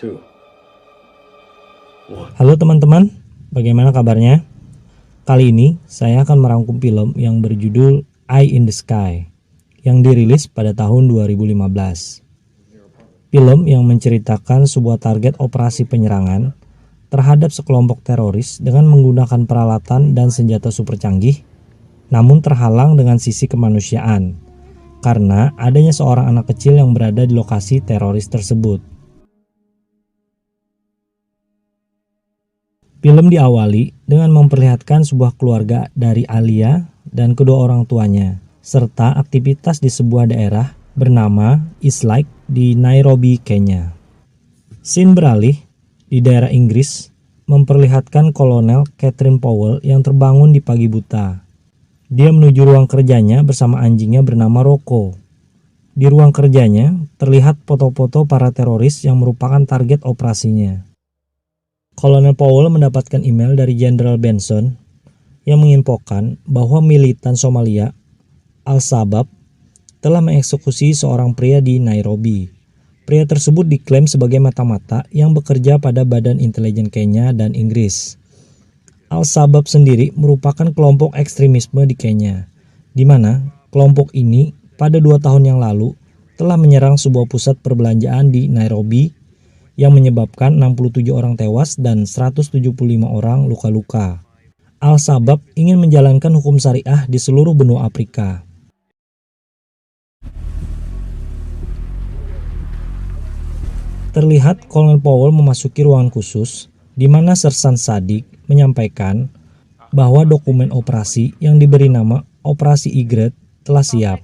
two, one. Halo teman-teman, bagaimana kabarnya? Kali ini saya akan merangkum film yang berjudul Eye in the Sky yang dirilis pada tahun 2015. Film yang menceritakan sebuah target operasi penyerangan terhadap sekelompok teroris dengan menggunakan peralatan dan senjata super canggih, namun terhalang dengan sisi kemanusiaan karena adanya seorang anak kecil yang berada di lokasi teroris tersebut. Film diawali dengan memperlihatkan sebuah keluarga dari Alia dan kedua orang tuanya, serta aktivitas di sebuah daerah bernama Eastlake di Nairobi, Kenya. Scene beralih di daerah Inggris memperlihatkan Kolonel Catherine Powell yang terbangun di pagi buta. Dia menuju ruang kerjanya bersama anjingnya bernama Rocco. Di ruang kerjanya terlihat foto-foto para teroris yang merupakan target operasinya. Kolonel Powell mendapatkan email dari Jenderal Benson yang menginfokan bahwa militan Somalia Al-Shabaab telah mengeksekusi seorang pria di Nairobi. Pria tersebut diklaim sebagai mata-mata yang bekerja pada Badan Intelijen Kenya dan Inggris. Al-Shabaab sendiri merupakan kelompok ekstremisme di Kenya, di mana kelompok ini pada 2 tahun yang lalu telah menyerang sebuah pusat perbelanjaan di Nairobi yang menyebabkan 67 orang tewas dan 175 orang luka-luka. Al-Shabaab ingin menjalankan hukum syariah di seluruh benua Afrika. Terlihat Kolonel Powell memasuki ruangan khusus di mana Sersan Sadik menyampaikan bahwa dokumen operasi yang diberi nama Operasi Igret telah siap.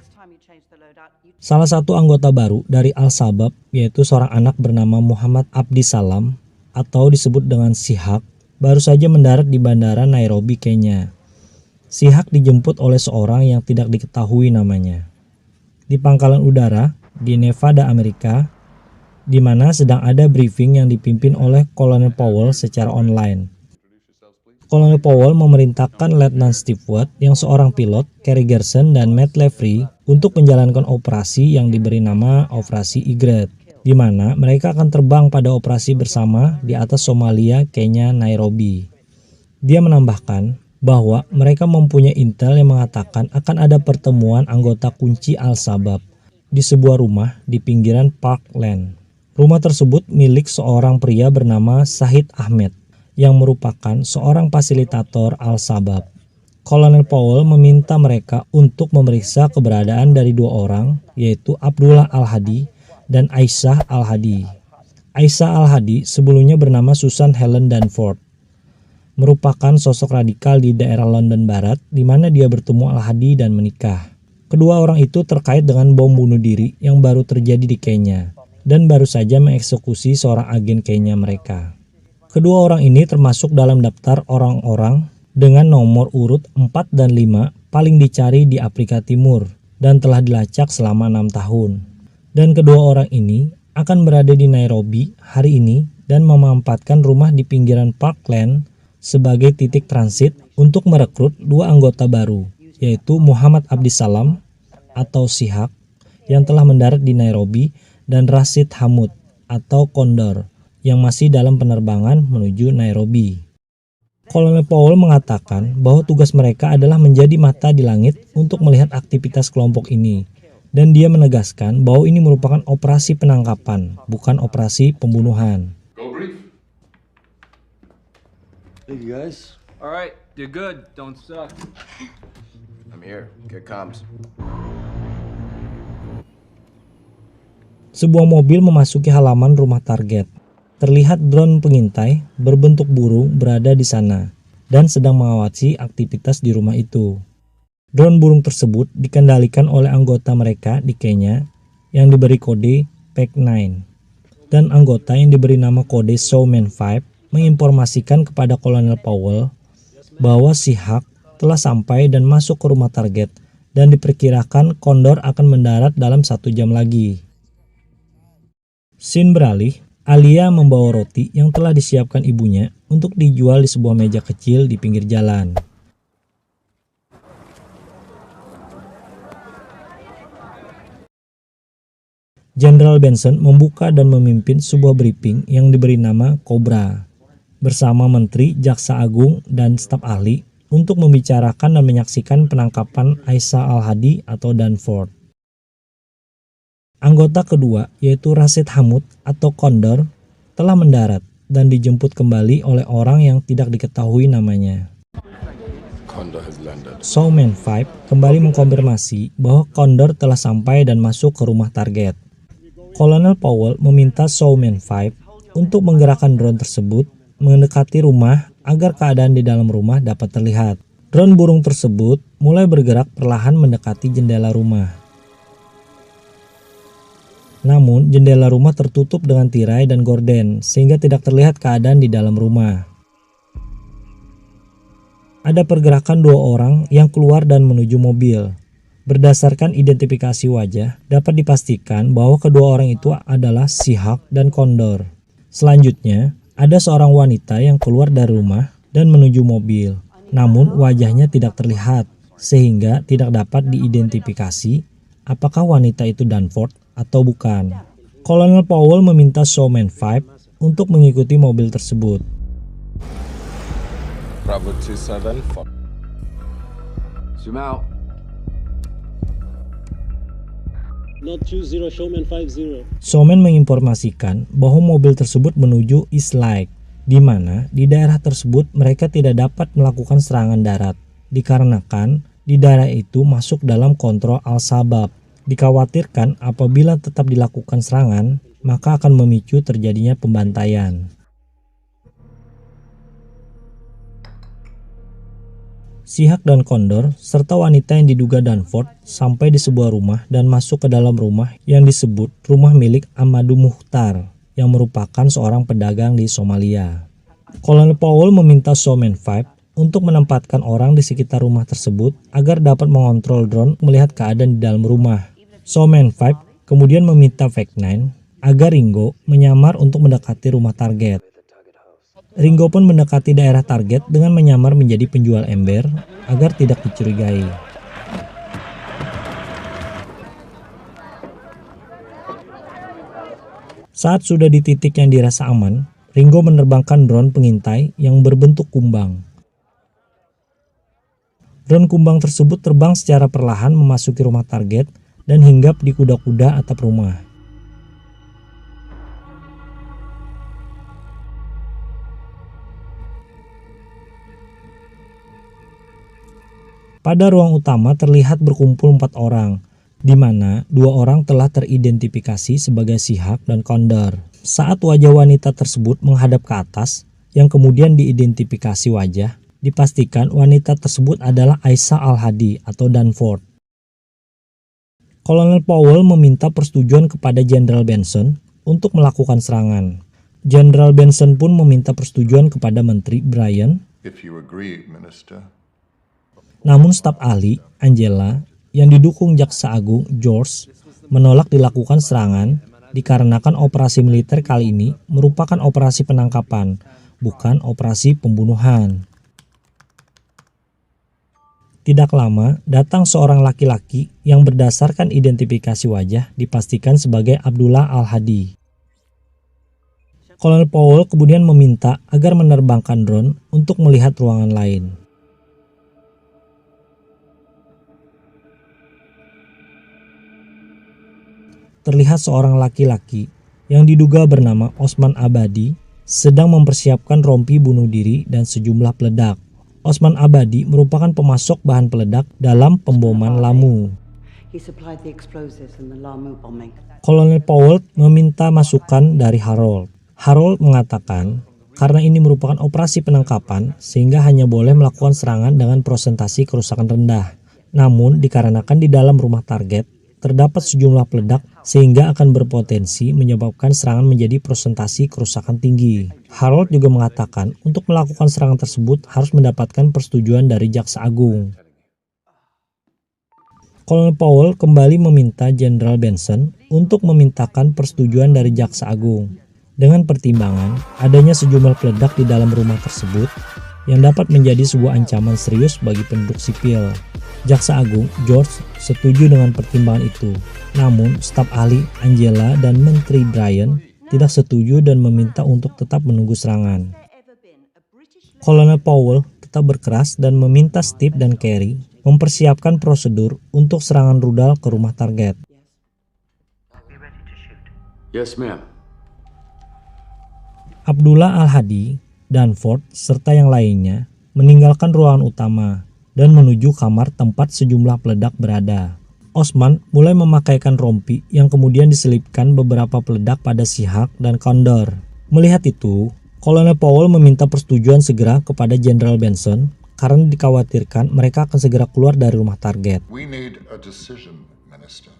Salah satu anggota baru dari Al-Shabaab yaitu seorang anak bernama Muhammad Abdi Salam atau disebut dengan Shihak baru saja mendarat di bandara Nairobi, Kenya. Shihak dijemput oleh seorang yang tidak diketahui namanya di pangkalan udara di Nevada, Amerika, di mana sedang ada briefing yang dipimpin oleh Kolonel Powell secara online. Kolonel Powell memerintahkan Letnan Steve Watt yang seorang pilot, Kerry Gerson dan Matt Lavery untuk menjalankan operasi yang diberi nama Operasi Igret, di mana mereka akan terbang pada operasi bersama di atas Somalia, Kenya, Nairobi. Dia menambahkan bahwa mereka mempunyai intel yang mengatakan akan ada pertemuan anggota kunci Al-Shabaab di sebuah rumah di pinggiran Parkland. Rumah tersebut milik seorang pria bernama Syahid Ahmed yang merupakan seorang fasilitator Al-Shabaab. Kolonel Powell meminta mereka untuk memeriksa keberadaan dari 2 orang, yaitu Abdullah Al-Hadi dan Aisyah Al-Hadi. Aisyah Al-Hadi sebelumnya bernama Susan Helen Danforth, merupakan sosok radikal di daerah London Barat di mana dia bertemu Al-Hadi dan menikah. Kedua orang itu terkait dengan bom bunuh diri yang baru terjadi di Kenya dan baru saja mengeksekusi seorang agen Kenya mereka. Kedua orang ini termasuk dalam daftar orang-orang dengan nomor urut 4 dan 5 paling dicari di Afrika Timur dan telah dilacak selama 6 tahun. Dan kedua orang ini akan berada di Nairobi hari ini dan memanfaatkan rumah di pinggiran Parkland sebagai titik transit untuk merekrut 2 anggota baru, yaitu Muhammad Abdi Salam atau Shihak yang telah mendarat di Nairobi dan Rashid Hamud atau Kondor yang masih dalam penerbangan menuju Nairobi. Kolonel Powell mengatakan bahwa tugas mereka adalah menjadi mata di langit untuk melihat aktivitas kelompok ini, dan dia menegaskan bahwa ini merupakan operasi penangkapan, bukan operasi pembunuhan. Go brief. Thank you guys. All right, you're good. Don't suck. I'm here. Get comms. Sebuah mobil memasuki halaman rumah target. Terlihat drone pengintai berbentuk burung berada di sana dan sedang mengawasi aktivitas di rumah itu. Drone burung tersebut dikendalikan oleh anggota mereka di Kenya yang diberi kode PAC-9 dan anggota yang diberi nama kode Showman 5 menginformasikan kepada Kolonel Powell bahwa Shihak telah sampai dan masuk ke rumah target dan diperkirakan Kondor akan mendarat dalam 1 jam lagi. Scene beralih, Alia membawa roti yang telah disiapkan ibunya untuk dijual di sebuah meja kecil di pinggir jalan. Jenderal Benson membuka dan memimpin sebuah briefing yang diberi nama Cobra bersama Menteri, Jaksa Agung, dan staf ahli untuk membicarakan dan menyaksikan penangkapan Aisha Al-Hadi atau Danforth. Anggota kedua, yaitu Rashid Hamud atau Condor, telah mendarat dan dijemput kembali oleh orang yang tidak diketahui namanya. Showman 5 kembali mengkonfirmasi bahwa Condor telah sampai dan masuk ke rumah target. Kolonel Powell meminta Showman 5 untuk menggerakkan drone tersebut mendekati rumah agar keadaan di dalam rumah dapat terlihat. Drone burung tersebut mulai bergerak perlahan mendekati jendela rumah. Namun, jendela rumah tertutup dengan tirai dan gorden sehingga tidak terlihat keadaan di dalam rumah. Ada pergerakan dua orang yang keluar dan menuju mobil. Berdasarkan identifikasi wajah, dapat dipastikan bahwa kedua orang itu adalah Seahawk dan Condor. Selanjutnya, ada seorang wanita yang keluar dari rumah dan menuju mobil. Namun, wajahnya tidak terlihat sehingga tidak dapat diidentifikasi apakah wanita itu Danforth atau bukan. Kolonel Powell meminta Showman 5 untuk mengikuti mobil tersebut. Bravo 27. Zoom out. Not 20, Showman 50. Showman menginformasikan bahwa mobil tersebut menuju East Lake, di mana di daerah tersebut mereka tidak dapat melakukan serangan darat, dikarenakan di daerah itu masuk dalam kontrol Al-Shabaab. Dikhawatirkan apabila tetap dilakukan serangan, maka akan memicu terjadinya pembantaian. Seahawk dan Condor serta wanita yang diduga Danforth sampai di sebuah rumah dan masuk ke dalam rumah yang disebut rumah milik Amadou Mukhtar yang merupakan seorang pedagang di Somalia. Kolonel Powell meminta Showman 5 untuk menempatkan orang di sekitar rumah tersebut agar dapat mengontrol drone melihat keadaan di dalam rumah. Showman 5 kemudian meminta Fact9 agar Ringo menyamar untuk mendekati rumah target. Ringo pun mendekati daerah target dengan menyamar menjadi penjual ember agar tidak dicurigai. Saat sudah di titik yang dirasa aman, Ringo menerbangkan drone pengintai yang berbentuk kumbang. Drone kumbang tersebut terbang secara perlahan memasuki rumah target dan hinggap di kuda-kuda atap rumah. Pada ruang utama terlihat berkumpul 4 orang, di mana 2 orang telah teridentifikasi sebagai Seahawk dan Condor. Saat wajah wanita tersebut menghadap ke atas, yang kemudian diidentifikasi wajah, dipastikan wanita tersebut adalah Aisha Al-Hadi atau Danforth. Kolonel Powell meminta persetujuan kepada Jenderal Benson untuk melakukan serangan. Jenderal Benson pun meminta persetujuan kepada Menteri Bryan. If you agree, Minister. Namun staf ahli, Angela, yang didukung Jaksa Agung, George, menolak dilakukan serangan dikarenakan operasi militer kali ini merupakan operasi penangkapan, bukan operasi pembunuhan. Tidak lama, datang seorang laki-laki yang berdasarkan identifikasi wajah dipastikan sebagai Abdullah Al-Hadi. Kolonel Powell kemudian meminta agar menerbangkan drone untuk melihat ruangan lain. Terlihat seorang laki-laki yang diduga bernama Osman Abadi sedang mempersiapkan rompi bunuh diri dan sejumlah peledak. Osman Abadi merupakan pemasok bahan peledak dalam pemboman Lamu. Kolonel Powell meminta masukan dari Harold. Harold mengatakan karena ini merupakan operasi penangkapan sehingga hanya boleh melakukan serangan dengan persentase kerusakan rendah. Namun dikarenakan di dalam rumah target terdapat sejumlah peledak sehingga akan berpotensi menyebabkan serangan menjadi persentase kerusakan tinggi. Harold juga mengatakan untuk melakukan serangan tersebut harus mendapatkan persetujuan dari Jaksa Agung. Kolonel Powell kembali meminta Jenderal Benson untuk memintakan persetujuan dari Jaksa Agung dengan pertimbangan adanya sejumlah peledak di dalam rumah tersebut yang dapat menjadi sebuah ancaman serius bagi penduduk sipil. Jaksa Agung George setuju dengan pertimbangan itu. Namun, staf ahli Angela dan Menteri Brian tidak setuju dan meminta untuk tetap menunggu serangan. Kolonel Powell tetap berkeras dan meminta Steve dan Carey mempersiapkan prosedur untuk serangan rudal ke rumah target. Yes, ma'am. Abdullah Al-Hadi, Danforth, serta yang lainnya meninggalkan ruangan utama dan menuju kamar tempat sejumlah peledak berada. Osman mulai memakaikan rompi yang kemudian diselipkan beberapa peledak pada Seahawk dan Condor. Melihat itu, Kolonel Powell meminta persetujuan segera kepada Jenderal Benson karena dikhawatirkan mereka akan segera keluar dari rumah target. We need a decision, Minister.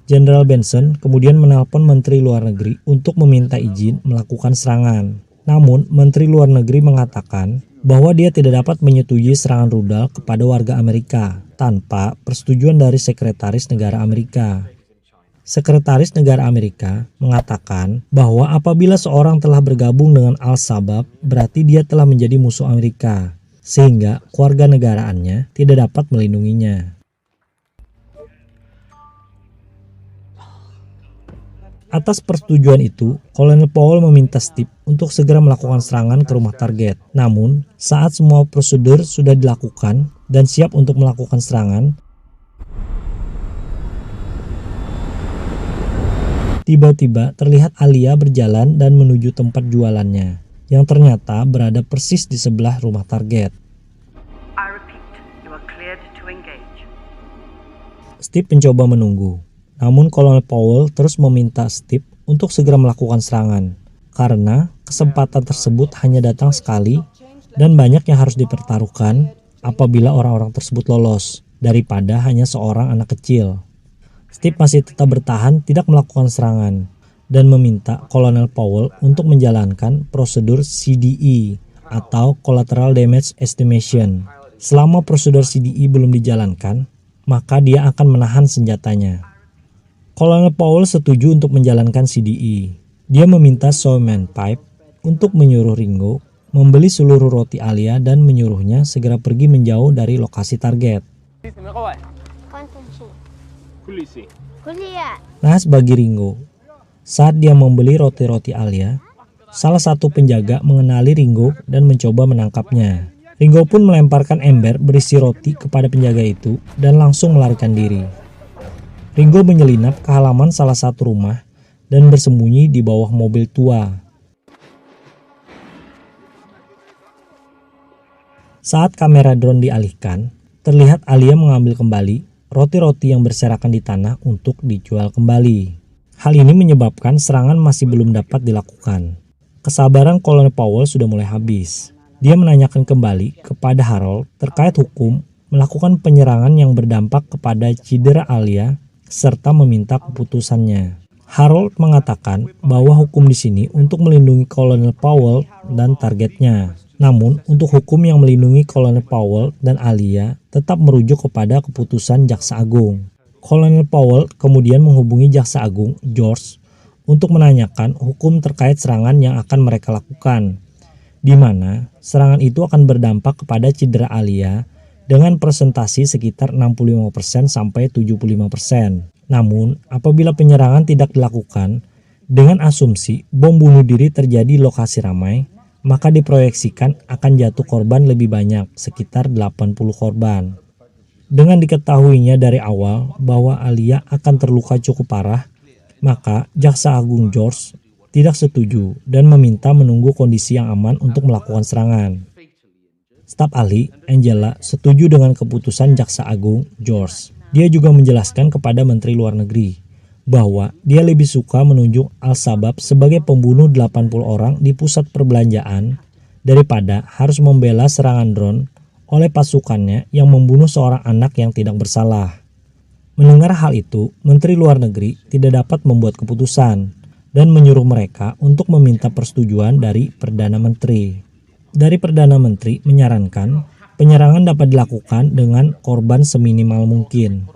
Jenderal Benson kemudian menelpon Menteri Luar Negeri untuk meminta izin melakukan serangan. Namun, Menteri Luar Negeri mengatakan bahwa dia tidak dapat menyetujui serangan rudal kepada warga Amerika tanpa persetujuan dari Sekretaris Negara Amerika. Sekretaris Negara Amerika mengatakan bahwa apabila seorang telah bergabung dengan Al-Shabaab, berarti dia telah menjadi musuh Amerika, sehingga keluarga negaraannya tidak dapat melindunginya. Atas persetujuan itu, Kolonel Powell meminta Steve untuk segera melakukan serangan ke rumah target. Namun, saat semua prosedur sudah dilakukan dan siap untuk melakukan serangan, tiba-tiba terlihat Alia berjalan dan menuju tempat jualannya, yang ternyata berada persis di sebelah rumah target. I repeat, you are cleared to engage. Steve mencoba menunggu. Namun Kolonel Powell terus meminta Steve untuk segera melakukan serangan, karena kesempatan tersebut hanya datang sekali dan banyak yang harus dipertaruhkan apabila orang-orang tersebut lolos, daripada hanya seorang anak kecil. Steve masih tetap bertahan tidak melakukan serangan, dan meminta Kolonel Powell untuk menjalankan prosedur CDE atau Collateral Damage Estimation. Selama prosedur CDE belum dijalankan, maka dia akan menahan senjatanya. Kolonel Powell setuju untuk menjalankan CDE. Dia meminta Showman Pipe untuk menyuruh Ringo membeli seluruh roti Alia dan menyuruhnya segera pergi menjauh dari lokasi target. Nahas bagi Ringo, saat dia membeli roti-roti Alia, salah satu penjaga mengenali Ringo dan mencoba menangkapnya. Ringo pun melemparkan ember berisi roti kepada penjaga itu dan langsung melarikan diri. Ringo menyelinap ke halaman salah satu rumah dan bersembunyi di bawah mobil tua. Saat kamera drone dialihkan, terlihat Alia mengambil kembali roti-roti yang berserakan di tanah untuk dijual kembali. Hal ini menyebabkan serangan masih belum dapat dilakukan. Kesabaran Kolonel Powell sudah mulai habis. Dia menanyakan kembali kepada Harold terkait hukum melakukan penyerangan yang berdampak kepada cedera Alia serta meminta keputusannya. Harold mengatakan bahwa hukum di sini untuk melindungi Kolonel Powell dan targetnya. Namun, untuk hukum yang melindungi Kolonel Powell dan Alia tetap merujuk kepada keputusan Jaksa Agung. Kolonel Powell kemudian menghubungi Jaksa Agung George untuk menanyakan hukum terkait serangan yang akan mereka lakukan, di mana serangan itu akan berdampak kepada cedera Alia dengan presentasi sekitar 65% sampai 75%. Namun, apabila penyerangan tidak dilakukan, dengan asumsi bom bunuh diri terjadi di lokasi ramai, maka diproyeksikan akan jatuh korban lebih banyak, sekitar 80 korban. Dengan diketahuinya dari awal bahwa Alia akan terluka cukup parah, maka Jaksa Agung George tidak setuju dan meminta menunggu kondisi yang aman untuk melakukan serangan. Staf ahli Angela setuju dengan keputusan Jaksa Agung George. Dia juga menjelaskan kepada Menteri Luar Negeri bahwa dia lebih suka menunjuk Al-Shabaab sebagai pembunuh 80 orang di pusat perbelanjaan daripada harus membela serangan drone oleh pasukannya yang membunuh seorang anak yang tidak bersalah. Mendengar hal itu, Menteri Luar Negeri tidak dapat membuat keputusan dan menyuruh mereka untuk meminta persetujuan dari Perdana Menteri. Dari Perdana Menteri menyarankan penyerangan dapat dilakukan dengan korban seminimal mungkin.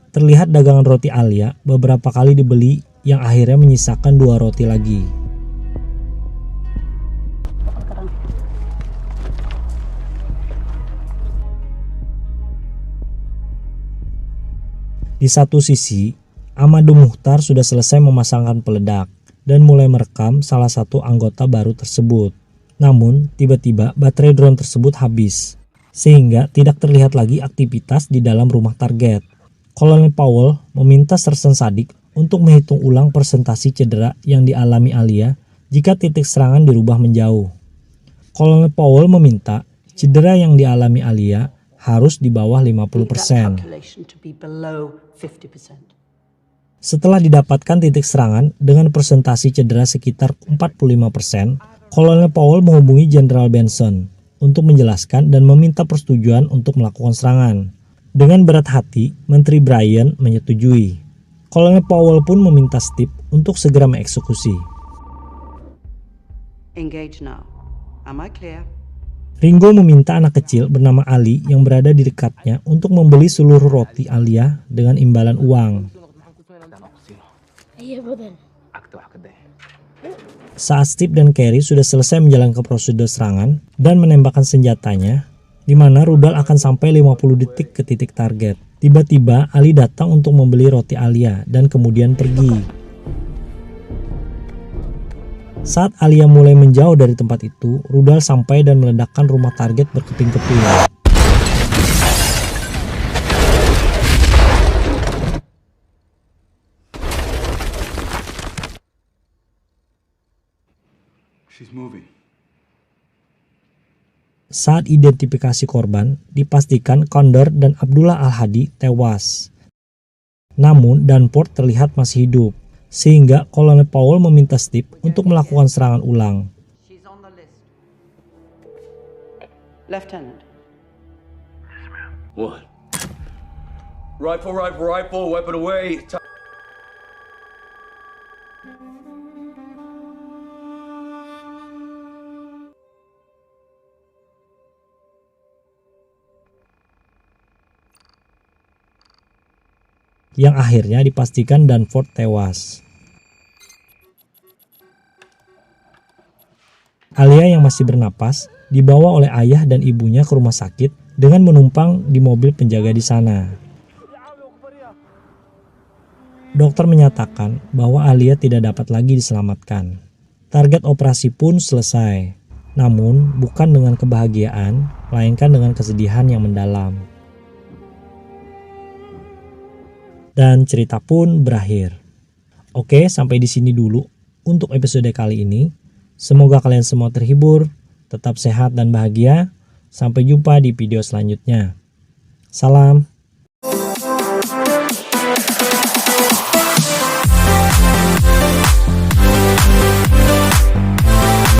Terlihat dagangan roti Alia beberapa kali dibeli yang akhirnya menyisakan 2 roti lagi. Di satu sisi, Amadou Mukhtar sudah selesai memasangkan peledak dan mulai merekam salah satu anggota baru tersebut. Namun, tiba-tiba baterai drone tersebut habis, sehingga tidak terlihat lagi aktivitas di dalam rumah target. Kolonel Powell meminta Sersan Sadik untuk menghitung ulang persentase cedera yang dialami Alia jika titik serangan dirubah menjauh. Kolonel Powell meminta cedera yang dialami Alia harus di bawah 50%. Setelah didapatkan titik serangan dengan persentase cedera sekitar 45%, Kolonel Powell menghubungi Jenderal Benson untuk menjelaskan dan meminta persetujuan untuk melakukan serangan. Dengan berat hati, Menteri Bryan menyetujui. Kolonel Powell pun meminta Steve untuk segera mengeksekusi. Engage now. Am I clear? Ringo meminta anak kecil bernama Ali yang berada di dekatnya untuk membeli seluruh roti Alia dengan imbalan uang. Saat Steve dan Carrie sudah selesai menjalankan prosedur serangan dan menembakkan senjatanya, di mana rudal akan sampai 50 detik ke titik target. Tiba-tiba Ali datang untuk membeli roti Alia dan kemudian pergi. Saat Alia mulai menjauh dari tempat itu, rudal sampai dan meledakkan rumah target berkeping-keping. She's moving. Saat identifikasi korban, dipastikan Condor dan Abdullah Al-Hadi tewas. Namun Danforth terlihat masih hidup, sehingga Kolonel Powell meminta Steve untuk melakukan serangan ulang. She's on the list. Lieutenant. What? Rifle, rifle, rifle, weapon away. Yang akhirnya dipastikan Danforth tewas. Alia yang masih bernapas dibawa oleh ayah dan ibunya ke rumah sakit dengan menumpang di mobil penjaga di sana. Dokter menyatakan bahwa Alia tidak dapat lagi diselamatkan. Target operasi pun selesai, namun bukan dengan kebahagiaan, melainkan dengan kesedihan yang mendalam. Dan cerita pun berakhir. Oke, sampai di sini dulu untuk episode kali ini. Semoga kalian semua terhibur, tetap sehat dan bahagia. Sampai jumpa di video selanjutnya. Salam.